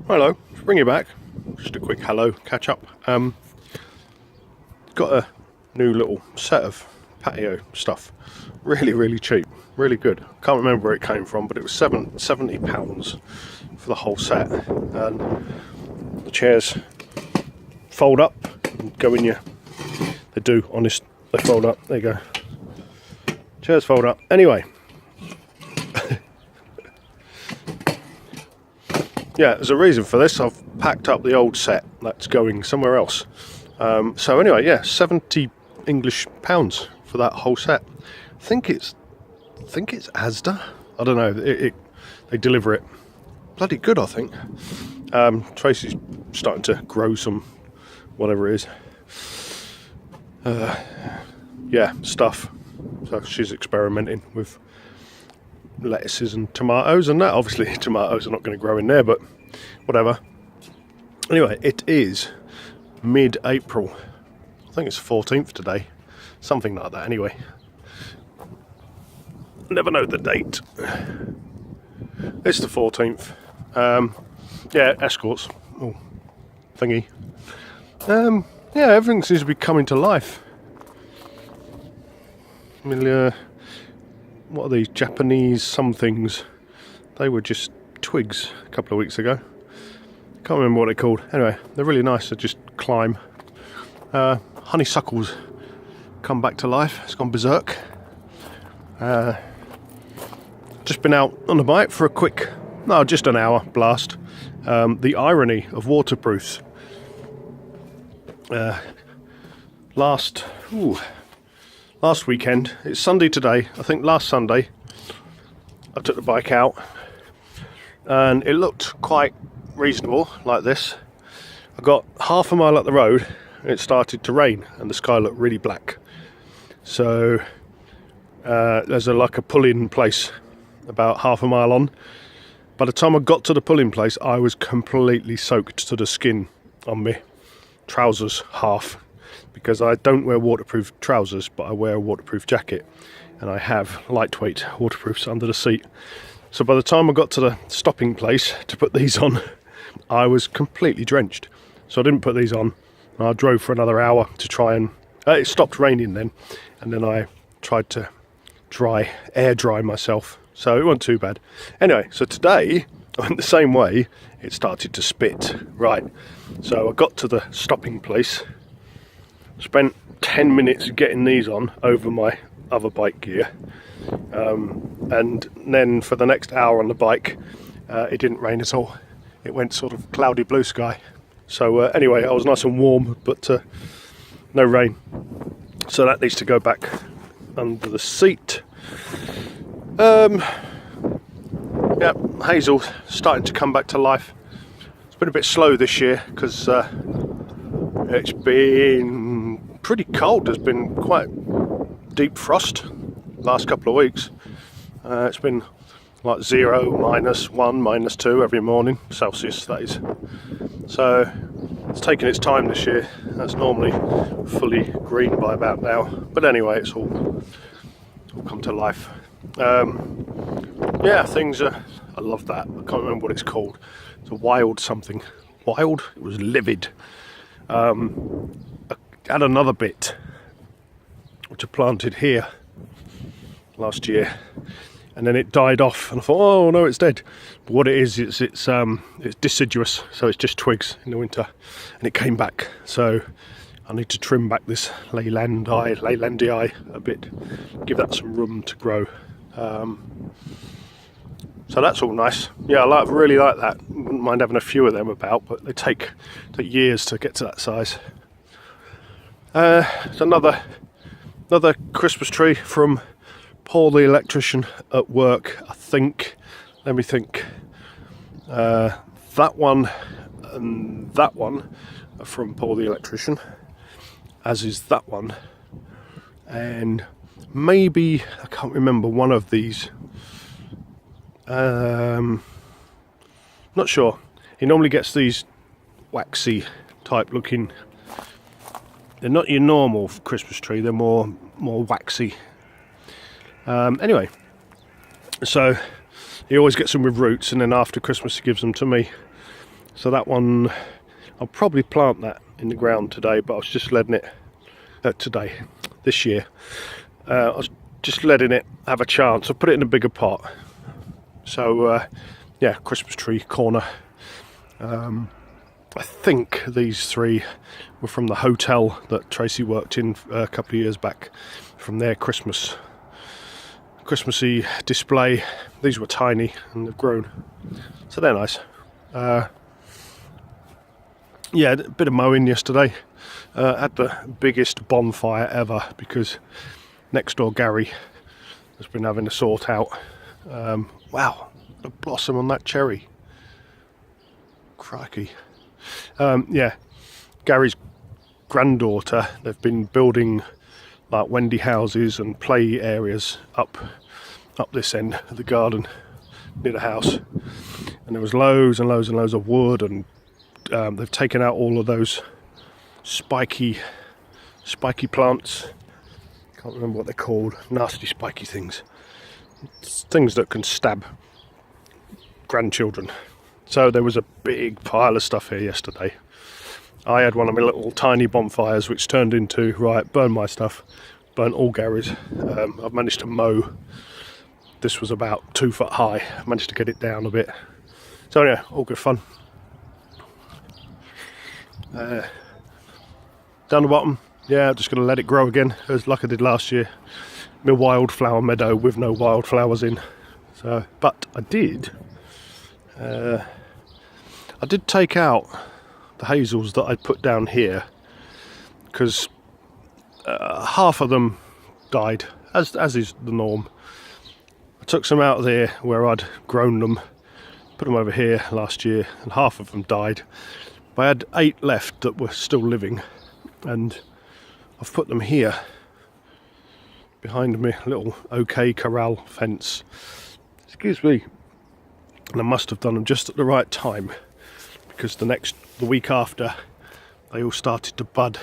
Hello, bring you back. Just a quick hello catch up. Got a new little set of patio stuff. Really cheap, really good. Can't remember where it came from, but it was £70 for the whole set. And the chairs fold up and go in your. They do, honest. They fold up. There you go. Chairs fold up. Anyway. Yeah, there's a reason for this. I've packed up the old set that's going somewhere else. So anyway, yeah, 70 English pounds for that whole set. I think it's Asda. I don't know. They deliver it bloody good, I think. Tracy's starting to grow some whatever it is. Yeah, stuff. So she's experimenting with lettuces and tomatoes and that. Obviously tomatoes are not going to grow in there, but whatever. Anyway, it is mid-April. I think it's 14th today, something like that. Anyway, never know the date. It's the 14th. Yeah, escorts. Oh, thingy. Yeah, everything seems to be coming to life. I mean, what are these Japanese somethings? They were just twigs a couple of weeks ago. Can't remember what they're called. Anyway, they're really nice to just climb. Honeysuckles come back to life. It's gone berserk. Just been out on the bike for a quick, no, just an hour blast. The irony of waterproofs. Last weekend, it's Sunday today, I think last Sunday, I took the bike out and it looked quite reasonable like this. I got half a mile up the road and it started to rain and the sky looked really black. So there's like a pull-in place about half a mile on. By the time I got to the pull-in place, I was completely soaked to the skin on my trousers half. Because I don't wear waterproof trousers, but I wear a waterproof jacket, and I have lightweight waterproofs under the seat. So by the time I got to the stopping place to put these on, I was completely drenched. So I didn't put these on, and I drove for another hour to try and... it stopped raining then, and then I tried to air dry myself. So it wasn't too bad. Anyway, so today, I went the same way. It started to spit. Right, so I got to the stopping place. Spent 10 minutes getting these on over my other bike gear, and then for the next hour on the bike it didn't rain at all. It went sort of cloudy blue sky. So anyway, I was nice and warm, but no rain, so that needs to go back under the seat. Yeah, hazel starting to come back to life. It's been a bit slow this year because it's been pretty cold. There's been quite deep frost last couple of weeks. It's been like 0, -1, -2 every morning, Celsius that is. So it's taken its time this year. That's normally fully green by about now. But anyway, it's all come to life. Yeah, things are... I love that. I can't remember what it's called. It's a wild something. Wild? It was livid. I had another bit which I planted here last year, and then it died off, and I thought, oh no, it's dead. But what it is, it's deciduous, so it's just twigs in the winter, and it came back. So I need to trim back this Leylandii a bit, give that some room to grow. So that's all nice. Yeah, I really like that. Wouldn't mind having a few of them about, but they take years to get to that size. It's another Christmas tree from Paul the electrician at work, I think. Let me think. That one and that one are from Paul the electrician, as is that one. And maybe, I can't remember, one of these. Not sure. He normally gets these waxy type looking. They're not your normal Christmas tree, they're more waxy. Anyway, so he always gets them with roots, and then after Christmas he gives them to me. So that one, I'll probably plant that in the ground today, but I was just letting it, this year, I was just letting it have a chance. I put it in a bigger pot. So yeah, Christmas tree corner. I think these three were from the hotel that Tracy worked in a couple of years back, from their Christmassy display. These were tiny and they've grown, so they're nice. Yeah, a bit of mowing yesterday. Had the biggest bonfire ever because next door Gary has been having to sort out. Wow, the blossom on that cherry. Crikey. Yeah, Gary's granddaughter, they've been building like Wendy houses and play areas up this end of the garden near the house, and there was loads and loads and loads of wood, and they've taken out all of those spiky plants. Can't remember what they're called. Nasty spiky things. It's things that can stab grandchildren. So there was a big pile of stuff here yesterday. I had one of my little tiny bonfires which turned into, right, burn my stuff, burnt all Gary's. I've managed to mow. This was about 2 foot high. I managed to get it down a bit. So yeah, all good fun. Down the bottom, yeah, I'm just going to let it grow again, as like I did last year. My wildflower meadow with no wildflowers in. So, but I did take out the hazels that I put down here, because half of them died, as is the norm. I took some out of there where I'd grown them, put them over here last year, and half of them died. But I had 8 left that were still living, and I've put them here behind me little OK corral fence. Excuse me. And I must have done them just at the right time, because the week after they all started to bud.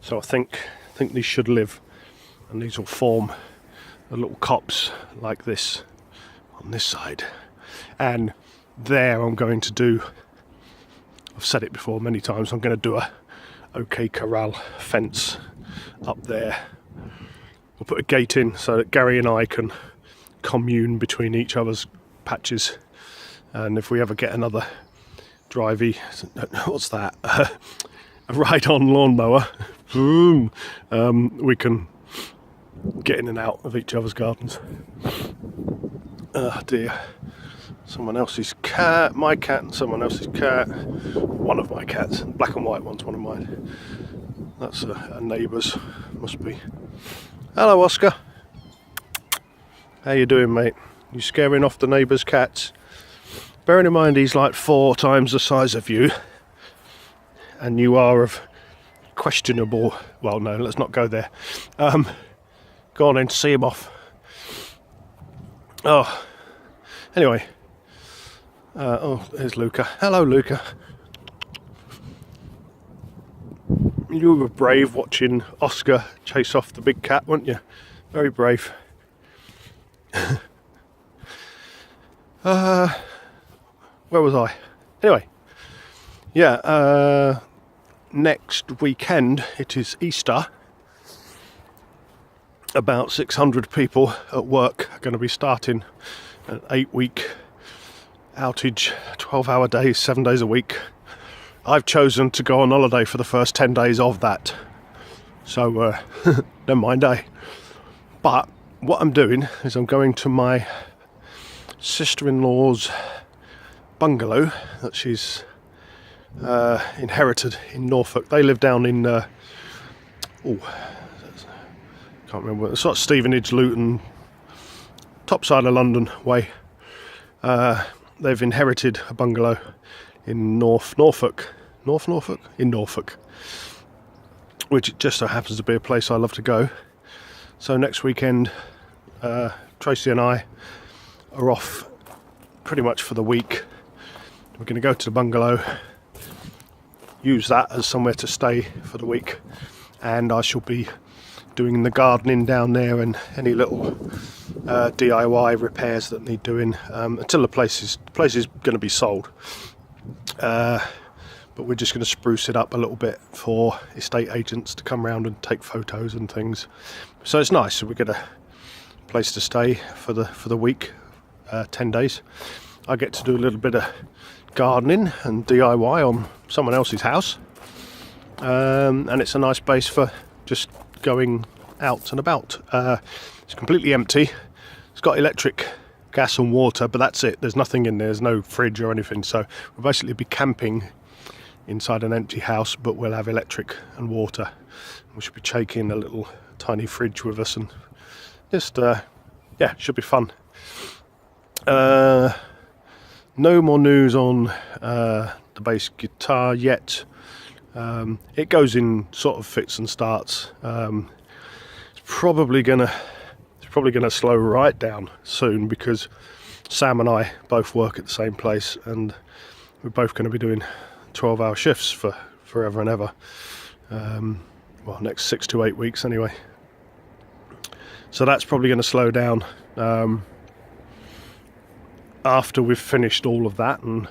So I think these should live, and these will form a little copse like this on this side. And there I'm going to do, I've said it before many times, I'm going to do a OK corral fence up there. We'll put a gate in so that Gary and I can commune between each other's patches, and if we ever get another drivey, what's that, a ride-on lawnmower, boom, we can get in and out of each other's gardens. Oh dear, someone else's cat, my cat and someone else's cat, one of my cats, black and white one's one of mine. That's a neighbour's, must be. Hello Oscar, how you doing mate? You scaring off the neighbour's cats? Bearing in mind he's like 4 times the size of you, and you are of questionable, well no, let's not go there. Go on then, see him off. Oh, anyway. Oh, there's Luca. Hello Luca. You were brave watching Oscar chase off the big cat, weren't you? Very brave. Where was I? Anyway, yeah, next weekend it is Easter. About 600 people at work are going to be starting an 8-week outage, 12-hour days, 7 days a week. I've chosen to go on holiday for the first 10 days of that, so never mind, eh? But what I'm doing is I'm going to my sister-in-law's bungalow that she's inherited in Norfolk. They live down in can't remember, it's sort of Stevenage, Luton, top side of London way. They've inherited a bungalow in Norfolk, which just so happens to be a place I love to go. So next weekend, Tracy and I are off pretty much for the week. We're going to go to the bungalow, use that as somewhere to stay for the week, and I shall be doing the gardening down there and any little DIY repairs that need doing until the place is going to be sold. but we're just going to spruce it up a little bit for estate agents to come around and take photos and things. So it's nice. We get a place to stay for the week, 10 days. I get to do a little bit of gardening and DIY on someone else's house, and it's a nice base for just going out and about. It's completely empty. It's got electric, gas and water, but that's it. There's nothing in there. There's no fridge or anything, so we'll basically be camping inside an empty house, but we'll have electric and water. We should be taking a little tiny fridge with us, and just yeah, should be fun. No more news on the bass guitar yet. It goes in sort of fits and starts. It's probably gonna slow right down soon, because Sam and I both work at the same place, and we're both going to be doing 12-hour shifts for forever and ever. Well, next 6 to 8 weeks anyway. So that's probably going to slow down after we've finished all of that, and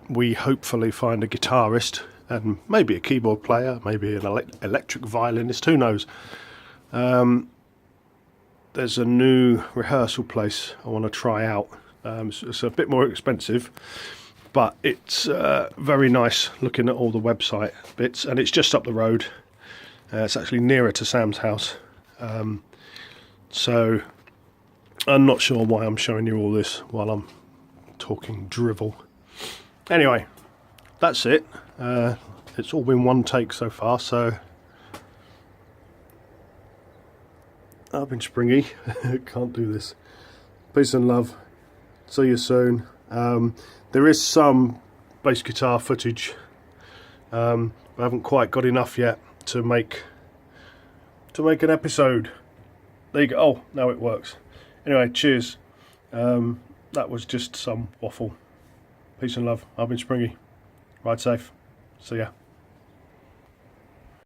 we hopefully find a guitarist and maybe a keyboard player, maybe an electric violinist, who knows. There's a new rehearsal place I want to try out. It's a bit more expensive, but it's very nice looking at all the website bits, and it's just up the road. It's actually nearer to Sam's house. So I'm not sure why I'm showing you all this while I'm talking drivel. Anyway, that's it. It's all been one take so far, so I've been Springy. Can't do this. Peace and love. See you soon. There is some bass guitar footage. I haven't quite got enough yet to make an episode. There you go. Oh, now it works. Anyway, cheers. That was just some waffle. Peace and love. I've been Springy. Ride safe. See ya.